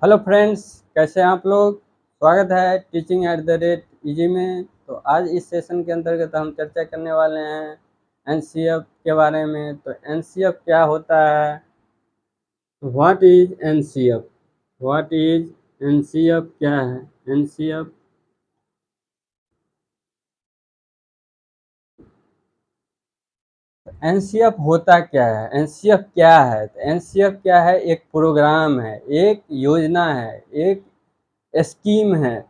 Hello friends, कैसे हैं आप लोग। स्वागत है teaching at the rate easy में। तो आज इस सेशन के अंतर्गत हम चर्चा करने वाले हैं एनसीएफ के बारे में। तो एनसीएफ क्या होता है, what is NCF, what is NCF क्या है एनसीएफ। एनसीएफ होता क्या है, एनसीएफ क्या है। तो एनसीएफ क्या है, एक प्रोग्राम है, एक योजना है, एक स्कीम है,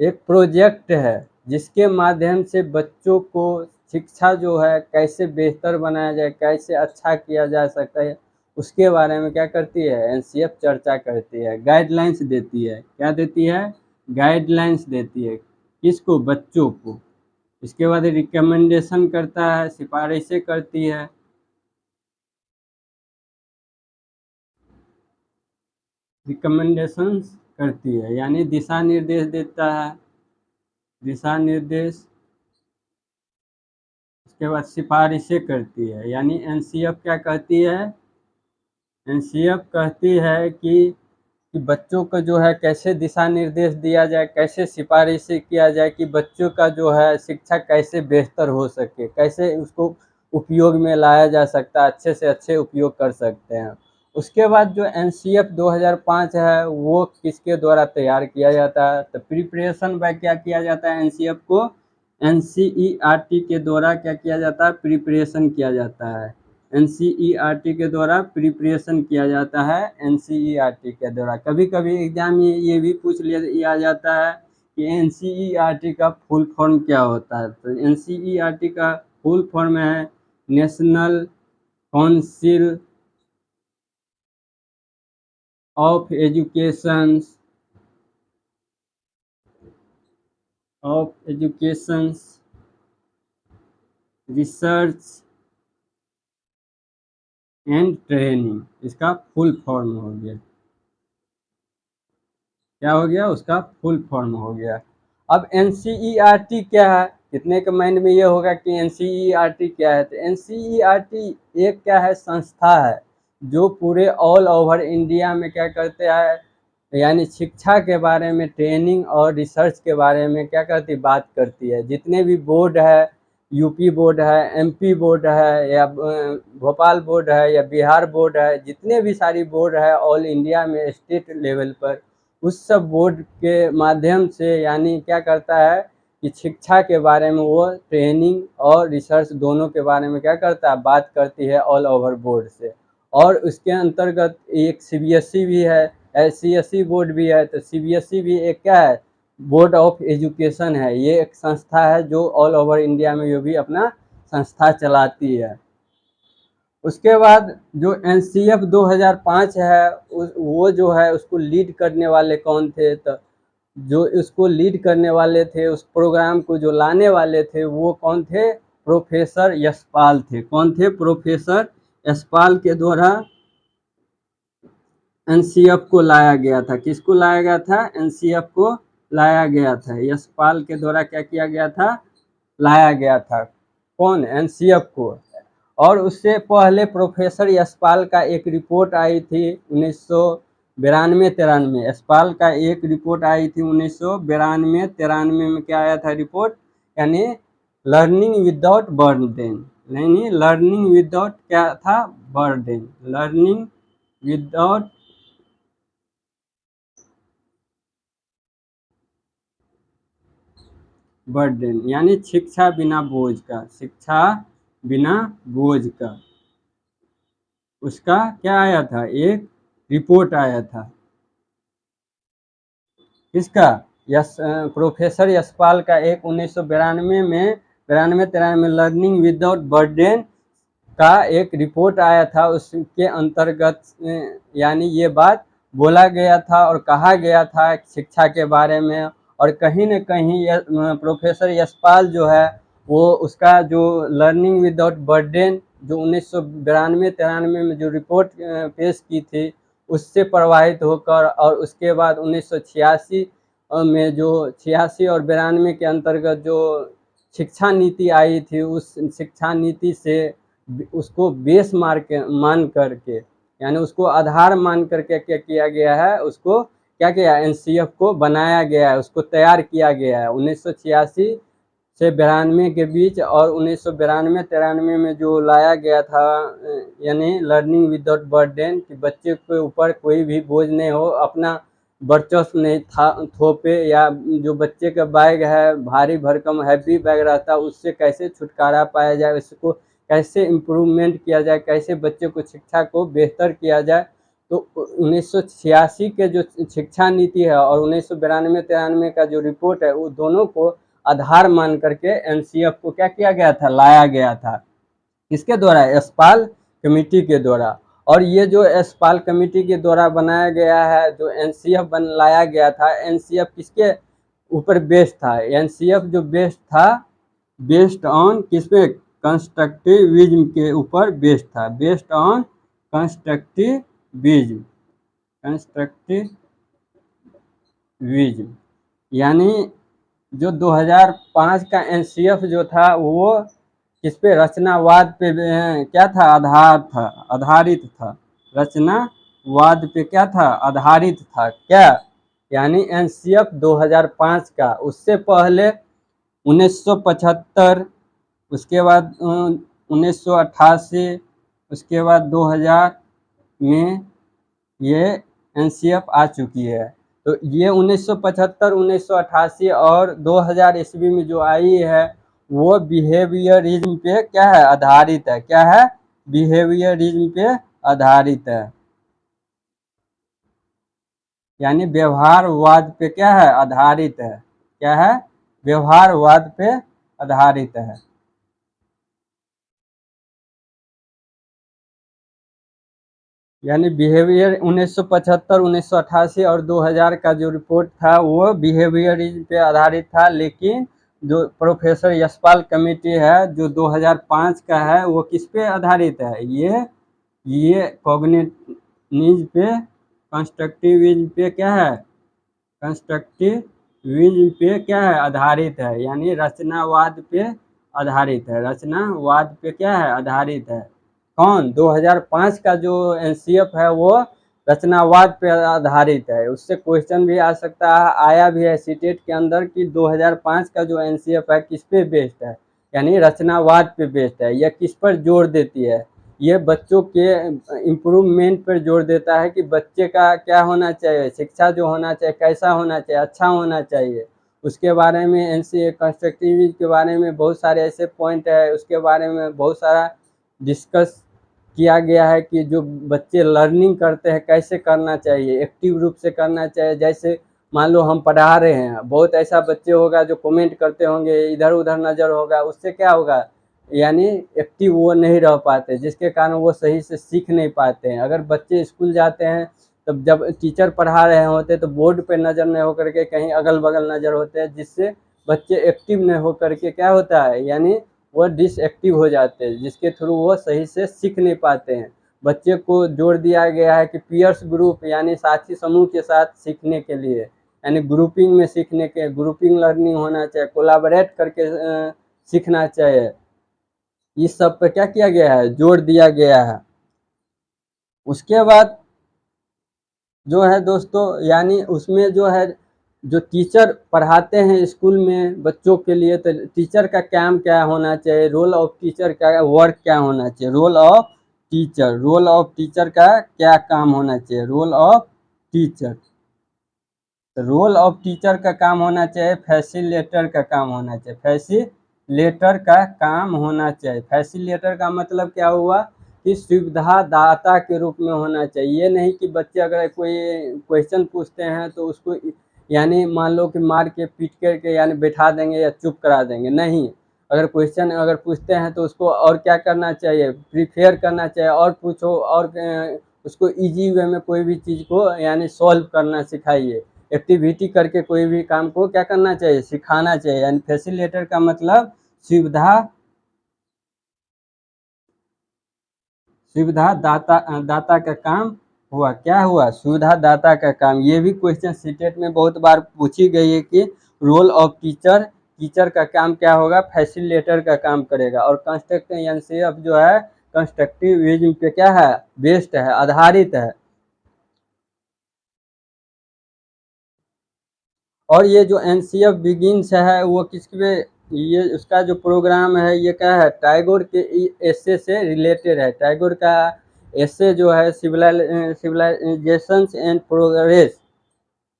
एक प्रोजेक्ट है जिसके माध्यम से बच्चों को शिक्षा जो है कैसे बेहतर बनाया जाए, कैसे अच्छा किया जा सकता है, उसके बारे में क्या करती है एनसीएफ, चर्चा करती है, गाइडलाइंस देती है। क्या देती है, गाइडलाइंस देती है। किसको, बच्चों को। इसके बाद रिकमेंडेशन करता है, सिफारिशें करती है। रिकमेंडेशंस करती है यानी दिशा निर्देश देता है, दिशा निर्देश। उसके बाद सिफारिशें करती है यानी एनसीएफ क्या कहती है, एनसीएफ कहती है कि बच्चों को जो है कैसे दिशा निर्देश दिया जाए, कैसे सिफारिशें किया जाए कि बच्चों का जो है शिक्षा कैसे बेहतर हो सके, कैसे उसको उपयोग में लाया जा सकता है, अच्छे से अच्छे उपयोग कर सकते हैं। उसके बाद जो एनसीएफ 2005 है वो किसके द्वारा तैयार किया जाता है, तो प्रिपरेशन बाय क्या किया जाता है, एनसीएफ को एनसीईआरटी के द्वारा क्या किया जाता है, प्रिपरेशन किया जाता है। एनसीईआरटी के द्वारा प्रिपरेशन किया जाता है, एनसीईआरटी के द्वारा। कभी कभी एग्जाम में ये भी पूछ लिया जाता है कि एनसीईआरटी का फुल फॉर्म क्या होता है। तो एनसीईआरटी का फुल फॉर्म है national council of education, of education research and training, इसका फुल फॉर्म हो गया। क्या हो गया, उसका फुल फॉर्म हो गया। अब एनसीईआरटी क्या है, कितने के माइंड में ये होगा कि एनसीईआरटी क्या है। तो एनसीईआरटी एक क्या है, संस्था है जो पूरे ऑल ओवर इंडिया में क्या करते हैं, यानी शिक्षा के बारे में, ट्रेनिंग और रिसर्च के बारे में क्या करती, बात करती है। जितने भी बोर्ड है, यूपी बोर्ड है, एमपी बोर्ड है, या भोपाल बोर्ड है, या बिहार बोर्ड है, जितने भी सारी बोर्ड है ऑल इंडिया में स्टेट लेवल पर, उस सब बोर्ड के माध्यम से यानी क्या करता है कि शिक्षा के बारे में वो ट्रेनिंग और रिसर्च दोनों के बारे में क्या करता है, बात करती है ऑल ओवर बोर्ड से। और उसके अंतर्गत एक सीबीएसई भी है, सीएसई बोर्ड भी है। तो सीबीएसई भी एक क्या है, बोर्ड ऑफ एजुकेशन है। ये एक संस्था है जो ऑल ओवर इंडिया में ये भी अपना संस्था चलाती है। उसके बाद जो एनसीएफ 2005 है वो जो है उसको लीड करने वाले कौन थे, तो जो इसको लीड करने वाले थे, उस प्रोग्राम को जो लाने वाले थे वो कौन थे, प्रोफेसर यशपाल थे। कौन थे, प्रोफेसर यशपाल के द्वारा एनसीएफ को लाया गया था। किसको लाया गया था, एनसीएफ को लाया गया था, यशपाल के द्वारा क्या किया गया था, लाया गया था। कौन, एनसीएफ को। और उससे पहले प्रोफेसर यशपाल का एक रिपोर्ट आई थी 1992-93। यशपाल का एक रिपोर्ट आई थी 1992-93 में। क्या आया था रिपोर्ट, यानी लर्निंग विदाउट बर्डन, यानी लर्निंग विदाउट क्या था, बर्डन, लर्निंग विदाउट बर्डन, यानी शिक्षा बिना बोझ का, शिक्षा बिना बोझ का। उसका क्या आया था, एक रिपोर्ट आया था। किसका, प्रोफेसर यशपाल का एक 1992 में, 92-93 में लर्निंग विदाउट बर्डन का एक रिपोर्ट आया था। उसके अंतर्गत यानी ये बात बोला गया था और कहा गया था शिक्षा के बारे में। और कहीं न कहीं प्रोफेसर यशपाल जो है वो उसका जो लर्निंग विदाउट बर्डन जो 1992-93 में जो रिपोर्ट पेश की थी उससे प्रभावित होकर, और उसके बाद 1986 में जो 86 और 92 के अंतर्गत जो शिक्षा नीति आई थी, उस शिक्षा नीति से उसको बेस मान करके यानी उसको आधार मान करके क्या किया गया है, उसको क्या किया, एनसीएफ को बनाया गया है, उसको तैयार किया गया है 1986 से 92 के बीच। और 1992-93 में जो लाया गया था, यानी लर्निंग विदाउट बर्डन, कि बच्चे के ऊपर कोई भी बोझ नहीं हो, अपना वर्चस्व नहीं था थोपे, या जो बच्चे का बैग है भारी भरकम हैवी बैग रहता है, उससे कैसे छुटकारा पाया जाए, उसको कैसे इम्प्रूवमेंट किया जाए, कैसे बच्चे को शिक्षा को बेहतर किया जाए। तो 1986 के जो शिक्षा नीति है और 1992-93 का जो रिपोर्ट है, वो दोनों को आधार मान करके एनसीएफ को क्या किया गया था, लाया गया था। किसके द्वारा, यशपाल कमेटी के द्वारा। और ये जो यशपाल कमेटी के द्वारा बनाया गया है, जो एनसीएफ लाया गया था, एनसीएफ किसके ऊपर बेस्ड था, एनसीएफ जो बेस्ड था, बेस्ड ऑन किस पे, कंस्ट्रक्टिविज्म के ऊपर बेस्ड था, बेस्ड ऑन कंस्ट्रक्टिविज्म, कंस्ट्रक्टिविज्म। यानी जो 2005 का एनसीएफ जो था, वो किस पे, रचनावाद पे क्या था, आधारित था, रचनावाद पे क्या था, आधारित था क्या, यानी एनसीएफ 2005 का। उससे पहले 1975, उसके बाद 1988, उसके बाद 2000 में ये एनसीएफ आ चुकी है। तो ये 1975, 1988 और 2000 ईस्वी में जो आई है, वो बिहेवियरिज्म पे क्या है, आधारित है, क्या है, बिहेवियरिज्म पे आधारित है, यानी व्यवहारवाद पे क्या है, आधारित है, क्या है, व्यवहारवाद पे आधारित है। यानी बिहेवियर 1975, 1988 और 2000 का जो रिपोर्ट था, वो बिहेवियरिज्म पे आधारित था। लेकिन जो प्रोफेसर यशपाल कमेटी है, जो 2005 का है, वो किस पे आधारित है, ये कॉग्निटिव पे, कंस्ट्रक्टिविज्म पे क्या है, कंस्ट्रक्टिविज्म पे क्या है, आधारित है, यानी रचनावाद पे आधारित है, रचनावाद पे क्या है, आधारित है। कौन, 2005 का जो एनसीएफ है, वो रचनावाद पे आधारित है। उससे क्वेश्चन भी आ सकता है, आया भी है सीटेट के अंदर, कि 2005 का जो एनसीएफ है किस पे बेस्ड है, यानी रचनावाद पे बेस्ड है। यह किस पर जोर देती है, ये बच्चों के इम्प्रूवमेंट पर जोर देता है, कि बच्चे का क्या होना चाहिए, शिक्षा जो होना चाहिए कैसा होना चाहिए, अच्छा होना चाहिए। उसके बारे में एनसीए कंस्ट्रक्टिविज्म के बारे में बहुत सारे ऐसे पॉइंट है, उसके बारे में बहुत सारा डिस्कस किया गया है, कि जो बच्चे लर्निंग करते हैं कैसे करना चाहिए, एक्टिव रूप से करना चाहिए। जैसे मान लो हम पढ़ा रहे हैं, बहुत ऐसा बच्चे होगा जो कमेंट करते होंगे, इधर उधर नज़र होगा, उससे क्या होगा, यानी एक्टिव वो नहीं रह पाते, जिसके कारण वो सही से सीख नहीं पाते हैं। अगर बच्चे स्कूल जाते हैं, तब जब टीचर पढ़ा रहे होते तो बोर्ड पे नज़र नहीं होकर के कहीं अगल बगल नज़र होते हैं, जिससे बच्चे एक्टिव नहीं होकर के क्या होता है, यानी वो डिसएक्टिव हो जाते हैं, जिसके थ्रू वो सही से सीख नहीं पाते हैं। बच्चे को जोड़ दिया गया है कि पीयर्स ग्रुप, यानी साथी समूह के साथ सीखने के लिए, यानी ग्रुपिंग में सीखने के, ग्रुपिंग लर्निंग होना चाहिए, कोलाबरेट करके सीखना चाहिए। इस सब पे क्या किया गया है, जोड़ दिया गया है। उसके बाद जो है दोस्तों, यानी उसमें जो है, जो टीचर पढ़ाते हैं स्कूल में बच्चों के लिए, तो टीचर का काम क्या होना चाहिए, रोल ऑफ टीचर का वर्क क्या होना चाहिए, रोल ऑफ टीचर का क्या काम होना चाहिए, रोल ऑफ टीचर का काम होना चाहिए, फैसिलिटेटर का काम होना चाहिए, फैसिलिटेटर का काम होना चाहिए। फैसिलिटेटर का मतलब क्या हुआ, कि सुविधा दाता के रूप में होना चाहिए। ये नहीं कि बच्चे अगर कोई क्वेश्चन पूछते हैं तो उसको, यानी मान लो कि मार के पीट करके यानी बैठा देंगे या चुप करा देंगे, नहीं। अगर क्वेश्चन अगर पूछते हैं तो उसको और क्या करना चाहिए, प्रिपेयर करना चाहिए, और पूछो, और उसको इजी वे में कोई भी चीज़ को यानी सॉल्व करना सिखाइए। एक्टिविटी करके कोई भी काम को क्या करना चाहिए, सिखाना चाहिए। यानी फैसिलिटेटर का मतलब सुविधा दाता का काम हुआ, क्या हुआ, सुविधा दाता का काम। ये भी क्वेश्चन सीटेट में बहुत बार पूछी गई है, कि रोल ऑफ टीचर का काम क्या होगा, फैसिलिटेटर का काम करेगा। और कंस्ट्रक्टिव एनसीएफ जो है, कंस्ट्रक्टिविज्म पे क्या है, बेस्ड है, आधारित है। और ये जो एनसीएफ बिगिंस है वो किस पे, ये उसका जो प्रोग्राम है ये क्या है, टैगोर के एसे से रिलेटेड है। टैगोर का एसे जो है सिविलाइजेशंस एंड प्रोग्रेस,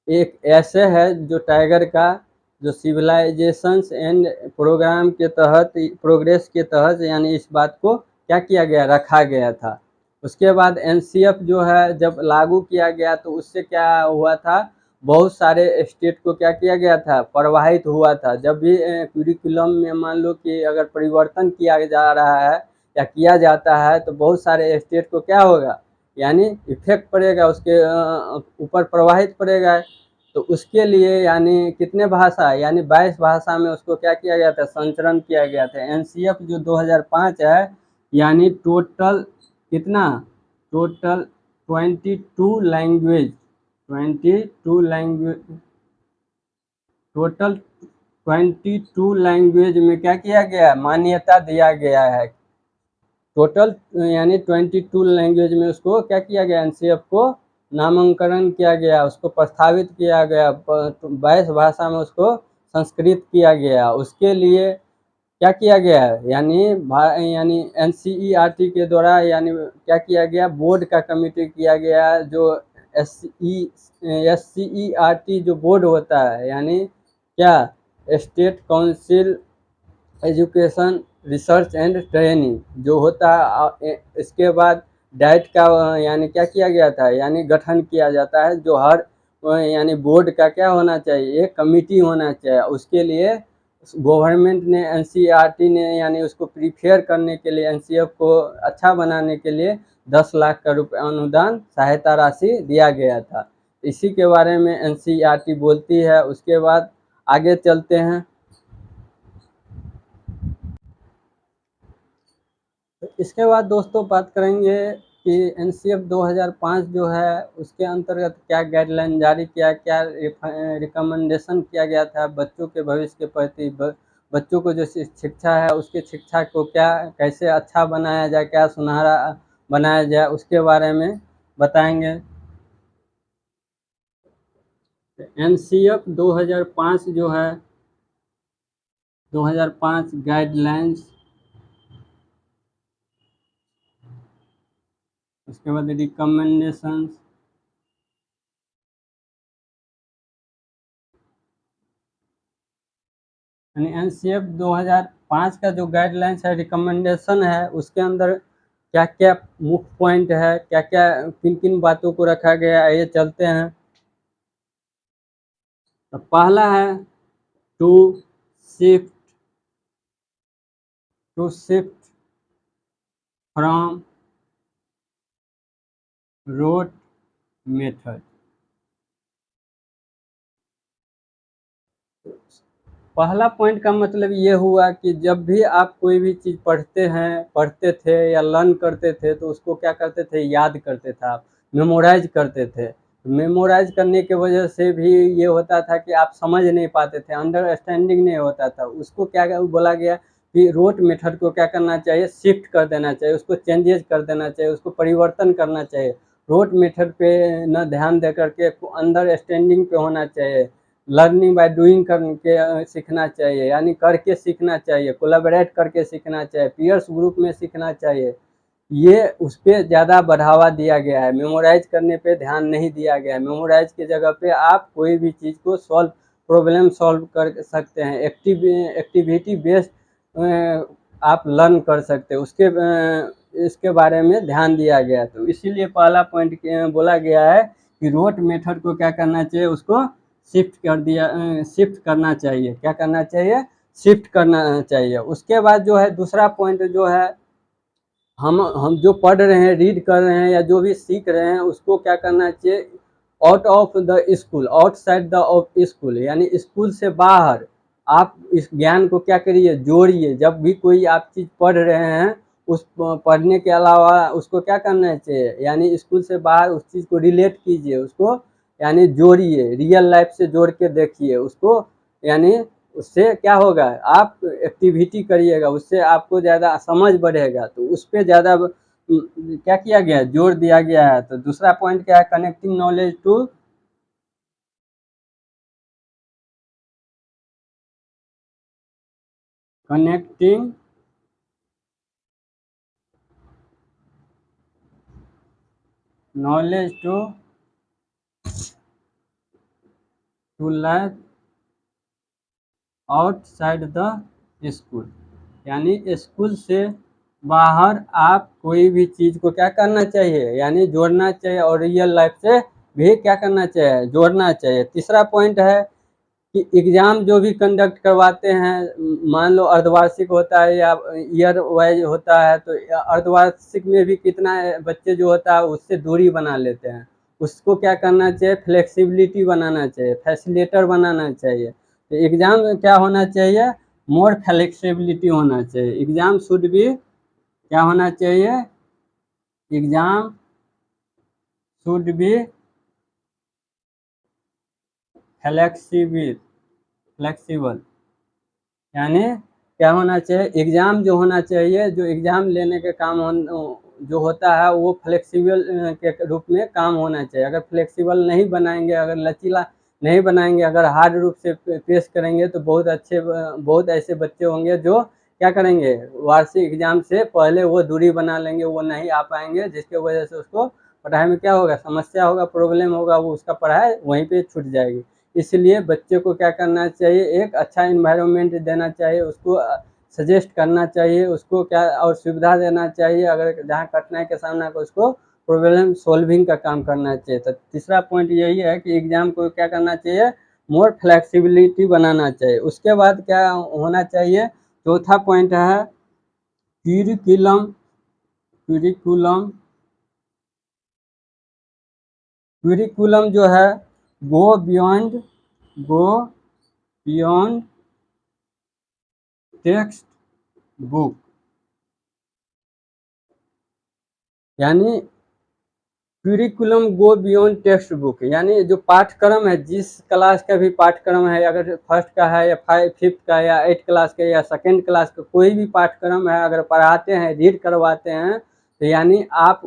एक ऐसे है जो टाइगर का, जो सिविलाइजेशंस एंड प्रोग्राम के तहत, प्रोग्रेस के तहत यानी इस बात को क्या किया गया, रखा गया था। उसके बाद एनसीएफ जो है जब लागू किया गया तो उससे क्या हुआ था, बहुत सारे स्टेट को क्या किया गया था, प्रवाहित हुआ था। जब भी करिकुलम में मान लो कि अगर परिवर्तन किया जा रहा है या किया जाता है तो बहुत सारे स्टेट को क्या होगा, यानी इफेक्ट पड़ेगा, उसके ऊपर प्रवाहित पड़ेगा। तो उसके लिए यानी कितने भाषा, यानी 22 भाषा में उसको क्या किया गया था, संचरण किया गया था। एनसीएफ जो 2005 है, यानी टोटल कितना, टोटल 22 लैंग्वेज, टोटल 22 लैंग्वेज में क्या किया गया, मान्यता दिया गया है। टोटल यानी 22 लैंग्वेज में उसको क्या किया गया, एनसीएफ को नामांकन किया गया, उसको प्रस्तावित किया गया, 22 भाषा में उसको संस्कृत किया गया। उसके लिए क्या किया गया है, यानी एनसीईआरटी के द्वारा यानी क्या किया गया, बोर्ड का कमिटी किया गया, जो एससीईआरटी जो बोर्ड होता है, यानी क्या, state council education research and training जो होता है। इसके बाद डाइट का यानी क्या किया गया था, यानी गठन किया जाता है, जो हर यानी बोर्ड का क्या होना चाहिए, एक कमिटी होना चाहिए। उसके लिए गवर्नमेंट ने, एनसीईआरटी ने यानी उसको प्रिपेयर करने के लिए, एनसीएफ को अच्छा बनाने के लिए 10 लाख का रुपये अनुदान सहायता राशि दिया गया था। इसी के बारे में एनसीईआरटी बोलती है। उसके बाद आगे चलते हैं। इसके बाद दोस्तों बात करेंगे कि एनसीएफ 2005 जो है उसके अंतर्गत क्या गाइडलाइन जारी किया, क्या रिकमेंडेशन किया गया था बच्चों के भविष्य के प्रति, बच्चों को जो शिक्षा है उसकी शिक्षा को क्या कैसे अच्छा बनाया जाए, क्या सुनहरा बनाया जाए, उसके बारे में बताएंगे। एनसीएफ 2005 जो है, 2005 गाइडलाइंस, उसके बाद रिकमेंडेशंस, यानी एनसीएफ 2005 का जो गाइडलाइंस है, रिकमेंडेशन है, उसके अंदर क्या क्या मुख्य पॉइंट है, क्या क्या किन किन बातों को रखा गया है, ये चलते हैं। तो पहला है to shift from rote method. पहला पॉइंट का मतलब ये हुआ कि जब भी आप कोई भी चीज़ पढ़ते थे या लर्न करते थे तो उसको क्या करते थे, याद करते थे, आप मेमोराइज करते थे। मेमोराइज करने के वजह से भी ये होता था कि आप समझ नहीं पाते थे, अंडरस्टैंडिंग नहीं होता था। उसको क्या बोला गया कि रोट मेथड को क्या करना चाहिए, शिफ्ट कर देना चाहिए, उसको चेंजेस कर देना चाहिए, उसको परिवर्तन करना चाहिए। रोट मेथड पे न ध्यान दे करके अंडरस्टैंडिंग पे होना चाहिए, लर्निंग बाय डूइंग करके सीखना चाहिए, यानी करके सीखना चाहिए, कोलैबोरेट करके सीखना चाहिए, पीयर्स ग्रुप में सीखना चाहिए। ये उस पर ज़्यादा बढ़ावा दिया गया है, मेमोराइज करने पे ध्यान नहीं दिया गया है। मेमोराइज की जगह पे आप कोई भी चीज़ को प्रॉब्लम सॉल्व कर सकते हैं, एक्टिविटी बेस्ड आप लर्न कर सकते हैं, इसके बारे में ध्यान दिया गया। तो इसीलिए पहला पॉइंट बोला गया है कि रोट मेथड को क्या करना चाहिए, उसको शिफ्ट करना चाहिए, क्या करना चाहिए, शिफ्ट करना चाहिए। उसके बाद जो है दूसरा पॉइंट जो है, हम जो पढ़ रहे हैं, रीड कर रहे हैं या जो भी सीख रहे हैं उसको क्या करना चाहिए, out of the school, outside the of school, यानी स्कूल से बाहर आप इस ज्ञान को क्या करिए, जोड़िए। जब भी कोई आप चीज़ पढ़ रहे हैं, उस पढ़ने के अलावा उसको क्या करना चाहिए, यानी स्कूल से बाहर उस चीज़ को रिलेट कीजिए, उसको यानी जोड़िए, रियल लाइफ से जोड़ के देखिए उसको, यानी उससे क्या होगा, आप एक्टिविटी करिएगा, उससे आपको ज़्यादा समझ बढ़ेगा, तो उस पर ज़्यादा क्या किया गया है, जोर दिया गया है। तो दूसरा पॉइंट क्या है, connecting knowledge to connecting knowledge to life outside the school, यानी स्कूल से बाहर आप कोई भी चीज़ को क्या करना चाहिए, यानी जोड़ना चाहिए, और रियल लाइफ से भी क्या करना चाहिए, जोड़ना चाहिए। तीसरा पॉइंट है कि एग्ज़ाम जो भी कंडक्ट करवाते हैं, मान लो अर्धवार्षिक होता है या ईयर वाइज होता है, तो अर्धवार्षिक में भी कितना बच्चे जो होता है उससे दूरी बना लेते हैं, उसको क्या करना चाहिए, फ्लेक्सिबिलिटी बनाना चाहिए, फैसिलिटेटर बनाना चाहिए। तो एग्ज़ाम में क्या होना चाहिए, मोर फ्लेक्सिबिलिटी होना चाहिए। एग्ज़ाम शुड भी क्या होना चाहिए, एग्ज़ाम शुड बी फ्लेक्सिबल, यानी क्या होना चाहिए, एग्ज़ाम जो होना चाहिए, जो एग्ज़ाम लेने के काम जो होता है वो फ्लेक्सिबल के रूप में काम होना चाहिए। अगर फ्लेक्सिबल नहीं बनाएंगे, अगर लचीला नहीं बनाएंगे, अगर हार्ड रूप से पेश करेंगे, तो बहुत ऐसे बच्चे होंगे जो क्या करेंगे, वार्षिक एग्ज़ाम से पहले वो दूरी बना लेंगे, वो नहीं आ पाएंगे, जिसके वजह से उसको पढ़ाई में क्या होगा, समस्या होगा, प्रॉब्लम होगा, वो उसका पढ़ाई वहीं पे छूट जाएगी। इसलिए बच्चे को क्या करना चाहिए, एक अच्छा इन्वायरमेंट देना चाहिए, उसको सजेस्ट करना चाहिए, उसको क्या और सुविधा देना चाहिए, अगर जहाँ कठिनाई का सामना कर उसको प्रॉब्लम सॉल्विंग का काम करना चाहिए। तो तीसरा पॉइंट यही है कि एग्ज़ाम को क्या करना चाहिए, मोर फ्लेक्सिबिलिटी बनाना चाहिए। उसके बाद क्या होना चाहिए, चौथा पॉइंट है क्यूरिकुलम क्यूरिकुलम क्यूरिकुलम जो है, go beyond go beyond text book, यानी curriculum go beyond text book, यानी जो पाठ्यक्रम है, जिस क्लास का भी पाठ्यक्रम है, अगर फर्स्ट का है या फिफ्थ का या 8 क्लास का या सेकेंड क्लास का कोई भी पाठ्यक्रम है, अगर पढ़ाते हैं, रीड करवाते हैं, तो यानी आप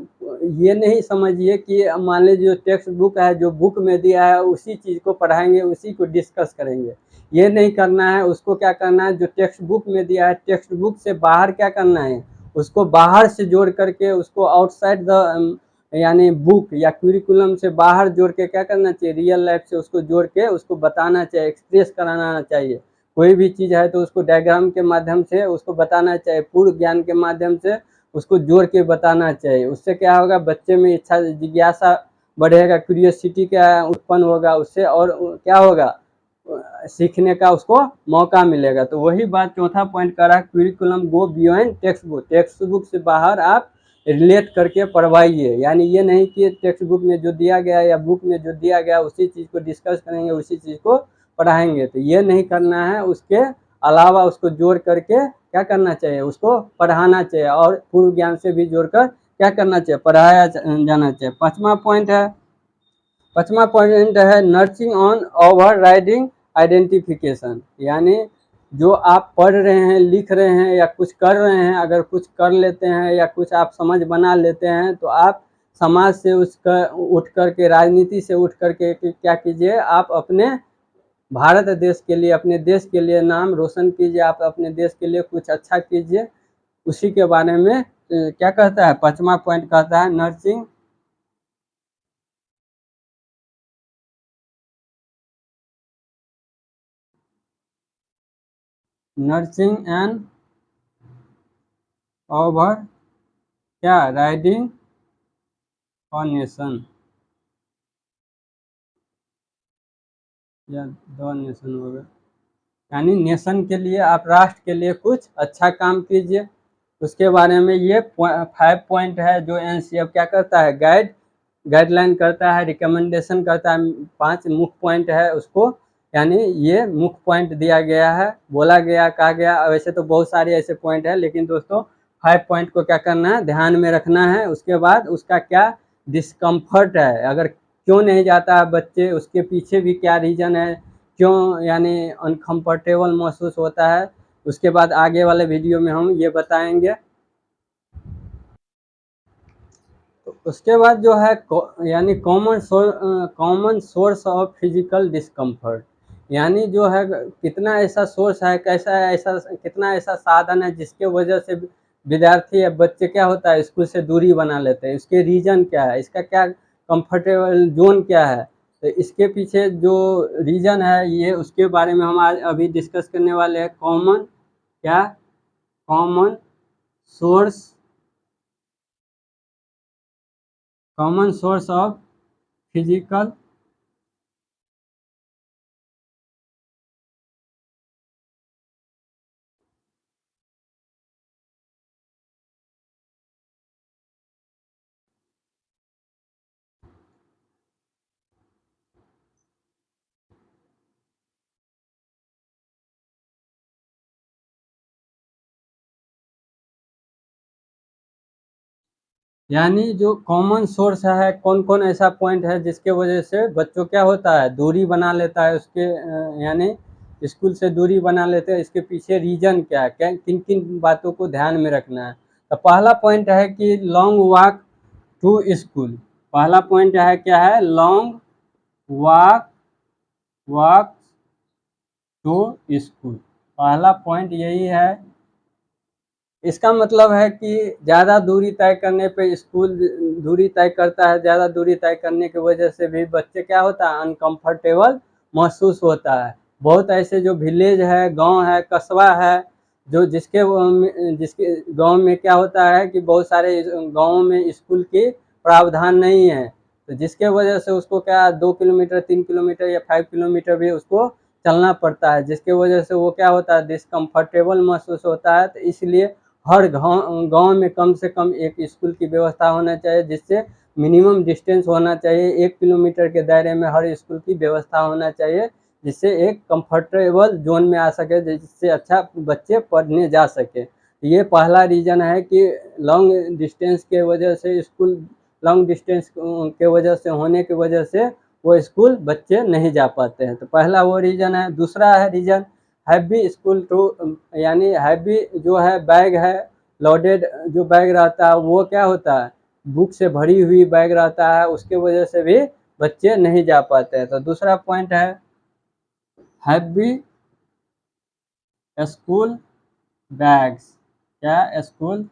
ये नहीं समझिए कि मान लीजिए जो टेक्स्ट बुक है, जो बुक में दिया है उसी चीज़ को पढ़ाएंगे, उसी को डिस्कस करेंगे, ये नहीं करना है। उसको क्या करना है, जो टेक्स्ट बुक में दिया है, टेक्स्ट बुक से बाहर क्या करना है, उसको बाहर से जोड़ करके, उसको आउटसाइड द यानी बुक या क्यूरिकुलम से बाहर जोड़ के क्या करना चाहिए, रियल लाइफ से उसको जोड़ के उसको बताना चाहिए, एक्सप्रेस कराना चाहिए। कोई भी चीज़ है तो उसको डायग्राम के माध्यम से उसको बताना चाहिए, पूर्व ज्ञान के माध्यम से उसको जोड़ के बताना चाहिए। उससे क्या होगा, बच्चे में इच्छा जिज्ञासा बढ़ेगा, क्यूरियोसिटी का उत्पन्न होगा उससे, और क्या होगा, सीखने का उसको मौका मिलेगा। तो वही बात चौथा पॉइंट कर रहा है, curriculum go beyond text book से बाहर आप रिलेट करके पढ़वाइए, यानी ये नहीं कि टेक्स्ट बुक में जो दिया गया या बुक में जो दिया गया उसी चीज़ को डिस्कस करेंगे, उसी चीज़ को पढ़ाएंगे, तो ये नहीं करना है। उसके अलावा उसको जोड़ करके क्या करना चाहिए, उसको पढ़ाना चाहिए, और पूर्व ज्ञान से भी जोड़कर क्या करना चाहिए, पढ़ाया जाना चाहिए। पाँचवा पॉइंट है nursing on over riding identification, यानी जो आप पढ़ रहे हैं, लिख रहे हैं या कुछ कर रहे हैं, अगर कुछ कर लेते हैं या कुछ आप समझ बना लेते हैं, तो आप समाज से उसका उठ करके, राजनीति से उठ करके क्या कीजिए, आप अपने भारत देश के लिए, अपने देश के लिए नाम रोशन कीजिए, आप अपने देश के लिए कुछ अच्छा कीजिए। उसी के बारे में क्या कहता है, पाँचवा पॉइंट कहता है नर्सिंग एंड ओवर क्या राइडिंग और नेशन या द नेशन होगा, यानी नेशन के लिए, आप राष्ट्र के लिए कुछ अच्छा काम कीजिए। उसके बारे में ये 5 पॉइंट है जो एनसीएफ क्या करता है, गाइडलाइन करता है, रिकमेंडेशन करता है। 5 मुख्य पॉइंट है उसको, यानी ये मुख्य पॉइंट दिया गया है, बोला गया, कहा गया। वैसे तो बहुत सारे ऐसे पॉइंट है, लेकिन दोस्तों 5 पॉइंट को क्या करना है, ध्यान में रखना है। उसके बाद उसका क्या डिस्कम्फर्ट है, अगर क्यों नहीं जाता है बच्चे, उसके पीछे भी क्या रीज़न है, क्यों यानी अनकम्फर्टेबल महसूस होता है, उसके बाद आगे वाले वीडियो में हम ये बताएंगे। तो उसके बाद जो है यानी common source of physical discomfort, यानी जो है कितना ऐसा सोर्स है, कैसा ऐसा कितना ऐसा साधन है जिसके वजह से विद्यार्थी या बच्चे क्या होता है स्कूल से दूरी बना लेते हैं, इसके रीजन क्या है, इसका क्या कंफर्टेबल जोन क्या है। तो इसके पीछे जो रीजन है ये उसके बारे में हम आज अभी डिस्कस करने वाले हैं। Common source common source of physical यानी जो कॉमन सोर्स है, कौन कौन ऐसा पॉइंट है जिसके वजह से बच्चों क्या होता है दूरी बना लेता है उसके यानी स्कूल से दूरी बना लेते हैं, इसके पीछे रीजन क्या है, क्या किन किन बातों को ध्यान में रखना है। तो पहला पॉइंट है कि लॉन्ग वॉक टू स्कूल। पहला पॉइंट है क्या है, long walk walk to school. पहला पॉइंट यही है। इसका मतलब है कि ज़्यादा दूरी तय करने पे स्कूल दूरी तय करता है, ज़्यादा दूरी तय करने की वजह से भी बच्चे क्या होता है अनकंफर्टेबल महसूस होता है। बहुत ऐसे जो विलेज है, गांव है, कस्बा है, जो जिसके गांव में क्या होता है कि बहुत सारे गांवों में स्कूल की प्रावधान नहीं है, तो जिसके वजह से उसको क्या 2 किलोमीटर 3 किलोमीटर या 5 किलोमीटर भी उसको चलना पड़ता है, जिसके वजह से वो क्या होता है डिसकम्फर्टेबल महसूस होता है। तो इसलिए हर गांव में कम से कम एक स्कूल की व्यवस्था होना चाहिए, जिससे मिनिमम डिस्टेंस होना चाहिए, 1 किलोमीटर के दायरे में हर स्कूल की व्यवस्था होना चाहिए, जिससे एक कंफर्टेबल जोन में आ सके, जिससे अच्छा बच्चे पढ़ने जा सके। ये पहला रीज़न है कि लॉन्ग डिस्टेंस के वजह से स्कूल लॉन्ग डिस्टेंस के वजह से होने की वजह से वो स्कूल बच्चे नहीं जा पाते हैं। तो पहला वो रीज़न है। दूसरा है रीज़न हैवी स्कूल टू, यानी हैवी जो है बैग है, लोडेड जो बैग रहता है वो क्या होता है बुक से भरी हुई बैग रहता है, उसके वजह से भी बच्चे नहीं जा पाते हैं। तो दूसरा पॉइंट है हैवी स्कूल बैग्स। क्या school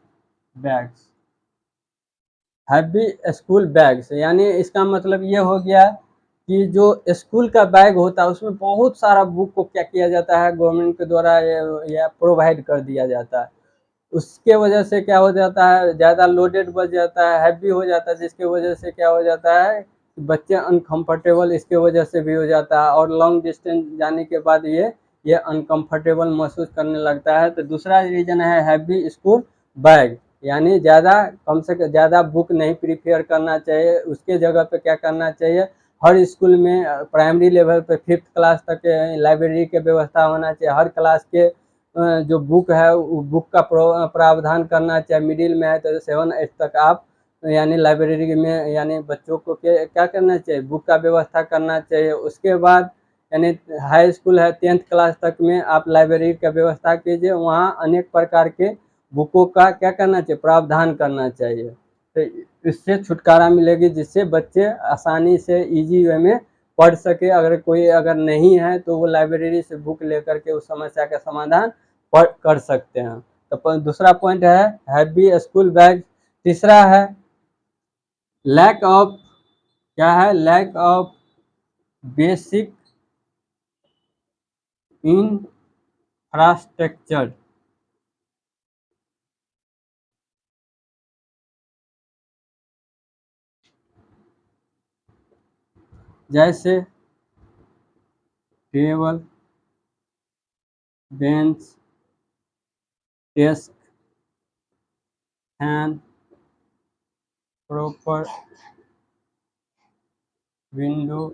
bags, heavy school bags, यानी इसका मतलब ये हो गया कि जो स्कूल का बैग होता है उसमें बहुत सारा बुक को क्या किया जाता है गवर्नमेंट के द्वारा या प्रोवाइड कर दिया जाता है। उसके वजह से क्या हो जाता है ज़्यादा लोडेड बच जाता है, हैवी हो जाता है, जिसके वजह से क्या हो जाता है बच्चे अनकंफर्टेबल इसके वजह से भी हो जाता है, और लॉन्ग डिस्टेंस जाने के बाद ये अनकंफर्टेबल महसूस करने लगता है। तो दूसरा रीज़न है हैवी स्कूल बैग, यानी ज़्यादा कम से कम ज़्यादा बुक नहीं प्रिपेयर करना चाहिए, उसके जगह पे क्या करना चाहिए हर स्कूल में प्राइमरी लेवल पे 5th क्लास तक लाइब्रेरी की व्यवस्था होना चाहिए। हर क्लास के जो बुक है वो बुक का प्रावधान करना चाहिए। मिडिल में है तो 7 8 तक आप यानी लाइब्रेरी में यानी बच्चों को क्या करना चाहिए बुक का व्यवस्था करना चाहिए। उसके बाद यानी हाई स्कूल है 10th क्लास तक में आप लाइब्रेरी का व्यवस्था कीजिए, वहाँ अनेक प्रकार के बुकों का क्या करना चाहिए प्रावधान करना चाहिए। तो इससे छुटकारा मिलेगी, जिससे बच्चे आसानी से इजी वे में पढ़ सके। अगर नहीं है तो वो लाइब्रेरी से बुक लेकर के उस समस्या का समाधान कर सकते हैं। तो दूसरा पॉइंट है हैवी स्कूल बैग। तीसरा है लैक ऑफ, क्या है लैक ऑफ बेसिक इंफ्रास्ट्रक्चर। जैसे table, bench, desk, fan, proper window.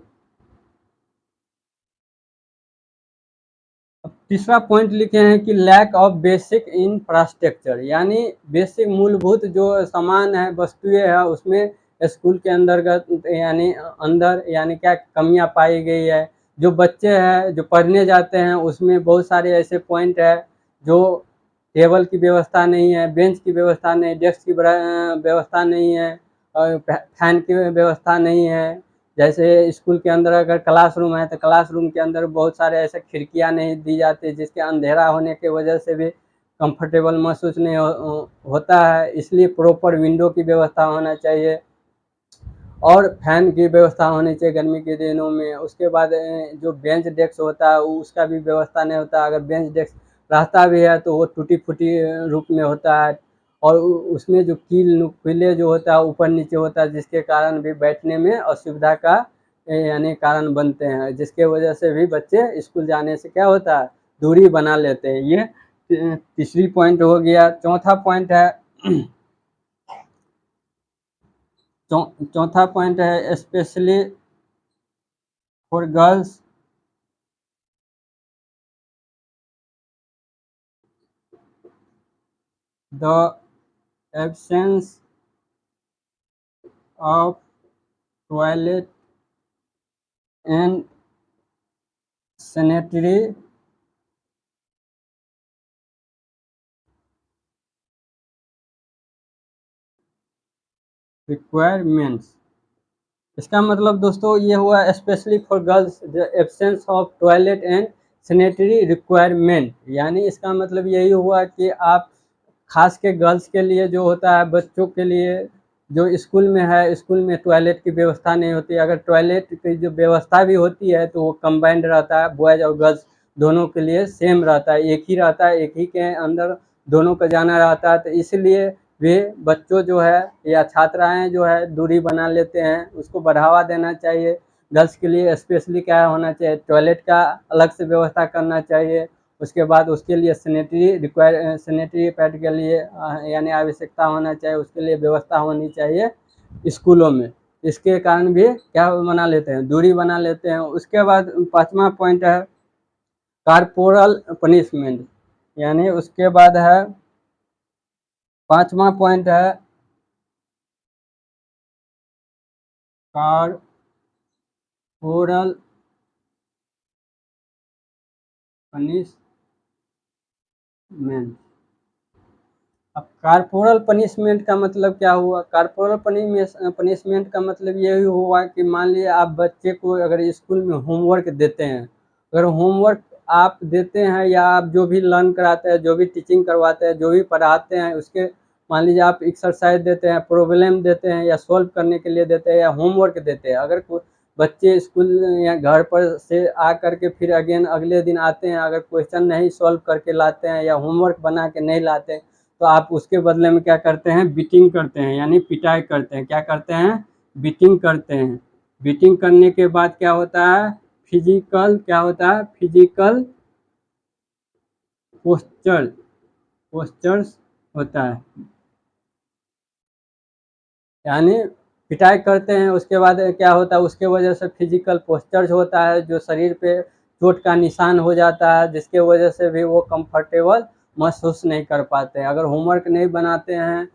तीसरा पॉइंट लिखे हैं कि लैक ऑफ बेसिक इंफ्रास्ट्रक्चर, यानी बेसिक मूलभूत जो सामान है वस्तुएं है उसमें स्कूल के अंतर्गत यानी अंदर यानी क्या कमियां पाई गई है। जो बच्चे हैं जो पढ़ने जाते हैं उसमें बहुत सारे ऐसे पॉइंट है जो टेबल की व्यवस्था नहीं है, बेंच की व्यवस्था नहीं, डेस्क की व्यवस्था नहीं है, और फैन की व्यवस्था नहीं है। जैसे स्कूल के अंदर अगर क्लासरूम है तो क्लासरूम के अंदर बहुत सारे ऐसे खिड़कियां नहीं दी जाती, जिसके अंधेरा होने की वजह से भी कंफर्टेबल महसूस नहीं होता है। इसलिए प्रॉपर विंडो की व्यवस्था होना चाहिए और फैन की व्यवस्था होनी चाहिए गर्मी के दिनों में। उसके बाद जो बेंच डेस्क होता है उसका भी व्यवस्था नहीं होता। अगर बेंच डेस्क रहता भी है तो वो टूटी फूटी रूप में होता है, और उसमें जो कील नुकीले जो होता है ऊपर नीचे होता है, जिसके कारण भी बैठने में असुविधा का यानी कारण बनते हैं, जिसके वजह से भी बच्चे स्कूल जाने से क्या होता है, दूरी बना लेते हैं। ये तीसरी पॉइंट हो गया। चौथा पॉइंट है चौथा पॉइंट है specially for girls the absence of toilet and sanitary requirements. इसका मतलब दोस्तों ये हुआ specially for girls the absence of toilet and sanitary requirement, यानी इसका मतलब यही हुआ कि आप खास के गर्ल्स के लिए जो होता है, बच्चों के लिए जो स्कूल में है, स्कूल में टॉयलेट की व्यवस्था नहीं होती। अगर टॉयलेट की जो व्यवस्था भी होती है तो वो कंबाइंड रहता है, बॉयज़ और गर्ल्स दोनों के लिए सेम रहता है, एक ही रहता है, एक ही के अंदर दोनों का जाना रहता है। तो इसलिए वे बच्चों जो है या छात्राएं जो है दूरी बना लेते हैं, उसको बढ़ावा देना चाहिए। गर्ल्स के लिए स्पेशली क्या होना चाहिए, टॉयलेट का अलग से व्यवस्था करना चाहिए। उसके बाद उसके लिए सैनिटरी पैड के लिए यानी आवश्यकता होना चाहिए, उसके लिए व्यवस्था होनी चाहिए स्कूलों में। इसके कारण भी क्या बना लेते हैं, दूरी बना लेते हैं। उसके बाद पाँचवा पॉइंट है कारपोरल पनिशमेंट, यानी उसके बाद है पाँचवा पॉइंट है कारपोरल पनिशमेंट। अब कारपोरल पनिशमेंट का मतलब क्या हुआ, कारपोरल पनिशमेंट का मतलब यही हुआ कि मान लीजिए आप बच्चे को अगर स्कूल में होमवर्क देते हैं, अगर होमवर्क आप देते हैं या आप जो भी लर्न कराते हैं, जो भी टीचिंग करवाते हैं, जो भी पढ़ाते हैं, उसके मान लीजिए आप एक्सरसाइज देते हैं, प्रॉब्लम देते हैं या सॉल्व करने के लिए देते हैं या होमवर्क देते हैं। अगर बच्चे स्कूल या घर पर से आ करके फिर अगेन अगले दिन आते हैं, अगर क्वेश्चन नहीं सॉल्व करके लाते हैं या होमवर्क बना के नहीं लाते हैं, तो आप उसके बदले में क्या करते हैं, बीटिंग करते हैं, यानी पिटाई करते हैं। क्या करते हैं, बीटिंग करते हैं। बीटिंग करने के बाद क्या होता है, फिजिकल क्या होता है, फिजिकल पोस्चर्स होता है, यानी पिटाई करते हैं। उसके बाद क्या होता है, उसके वजह से फिजिकल पोस्चर्स होता है, जो शरीर पे चोट का निशान हो जाता है, जिसके वजह से भी वो कंफर्टेबल महसूस नहीं कर पाते हैं। अगर होमवर्क नहीं बनाते हैं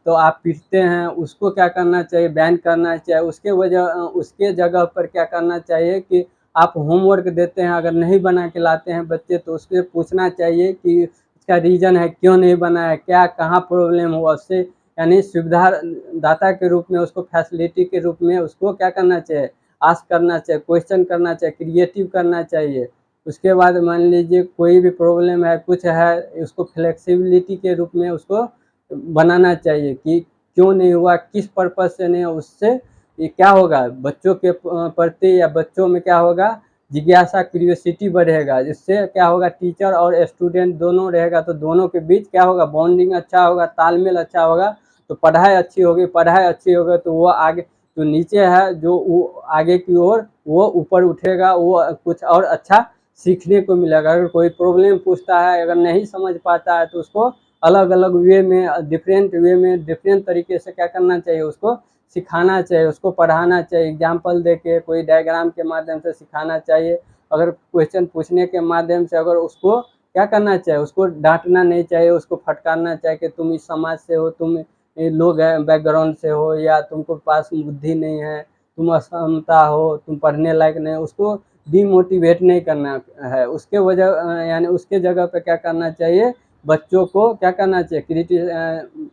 तो आप पीटते हैं, उसको क्या करना चाहिए, बैन करना चाहिए। उसके जगह पर क्या करना चाहिए कि आप होमवर्क देते हैं, अगर नहीं बना के लाते हैं बच्चे, तो उससे पूछना चाहिए कि इसका रीज़न है, क्यों नहीं बना है, क्या कहाँ प्रॉब्लम हुआ, उससे यानी सुविधा दाता के रूप में उसको फैसिलिटी के रूप में उसको क्या करना चाहिए, आस्क करना चाहिए, क्वेश्चन करना चाहिए, क्रिएटिव करना चाहिए। उसके बाद मान लीजिए कोई भी प्रॉब्लम है, कुछ है, उसको फ्लेक्सिबिलिटी के रूप में उसको बनाना चाहिए कि क्यों नहीं हुआ, किस पर्पज़ से नहीं हुआ। उससे ये क्या होगा, बच्चों के प्रति या बच्चों में क्या होगा, जिज्ञासा, क्यूरियोसिटी बढ़ेगा। जिससे क्या होगा, टीचर और स्टूडेंट दोनों रहेगा तो दोनों के बीच क्या होगा, बॉन्डिंग अच्छा होगा, तालमेल अच्छा होगा, तो पढ़ाई अच्छी होगी। पढ़ाई अच्छी होगी तो वो आगे जो नीचे है, जो वो आगे की ओर वो ऊपर उठेगा, वो कुछ और अच्छा सीखने को मिलेगा। अगर कोई प्रॉब्लम पूछता है, अगर नहीं समझ पाता है, तो उसको अलग अलग वे में, डिफरेंट वे में, डिफरेंट तरीके से क्या करना चाहिए, उसको सिखाना चाहिए, उसको पढ़ाना चाहिए। एग्जाम्पल दे के, कोई डायग्राम के माध्यम से सिखाना चाहिए। अगर क्वेश्चन पूछने के माध्यम से अगर उसको क्या करना चाहिए, उसको डांटना नहीं चाहिए, उसको फटकारना चाहिए कि तुम इस समाज से हो, तुम लो बैकग्राउंड से हो, या तुमको पास बुद्धि नहीं है, तुम असमता हो, तुम पढ़ने लायक नहीं। उसको डीमोटिवेट नहीं करना है। उसके वजह यानी उसके जगह पे क्या करना चाहिए, बच्चों को क्या करना चाहिए,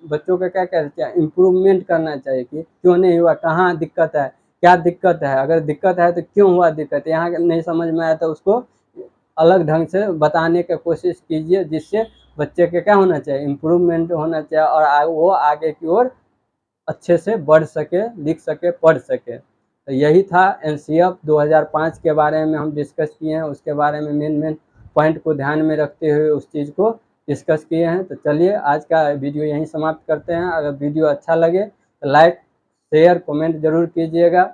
बच्चों का क्या करना चाहिए, इम्प्रूवमेंट करना चाहिए कि क्यों नहीं हुआ, कहाँ दिक्कत है, क्या दिक्कत है, अगर दिक्कत है तो क्यों हुआ दिक्कत, यहाँ नहीं समझ में आया तो उसको अलग ढंग से बताने की कोशिश कीजिए, जिससे बच्चे के क्या होना चाहिए, इम्प्रूवमेंट होना चाहिए और वो आगे की ओर अच्छे से बढ़ सके, लिख सके, पढ़ सके। तो यही था एनसीएफ 2005 के बारे में हम डिस्कस किए हैं, उसके बारे में मेन पॉइंट को ध्यान में रखते हुए उस चीज़ को डिस्कस किए हैं। तो चलिए आज का वीडियो यहीं समाप्त करते हैं। अगर वीडियो अच्छा लगे तो लाइक, शेयर, कमेंट जरूर कीजिएगा।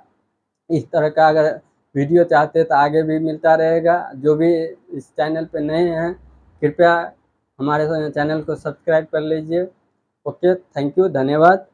इस तरह का अगर वीडियो चाहते हैं तो आगे भी मिलता रहेगा। जो भी इस चैनल पे नए हैं कृपया हमारे चैनल को सब्सक्राइब कर लीजिए। ओके, थैंक यू, धन्यवाद।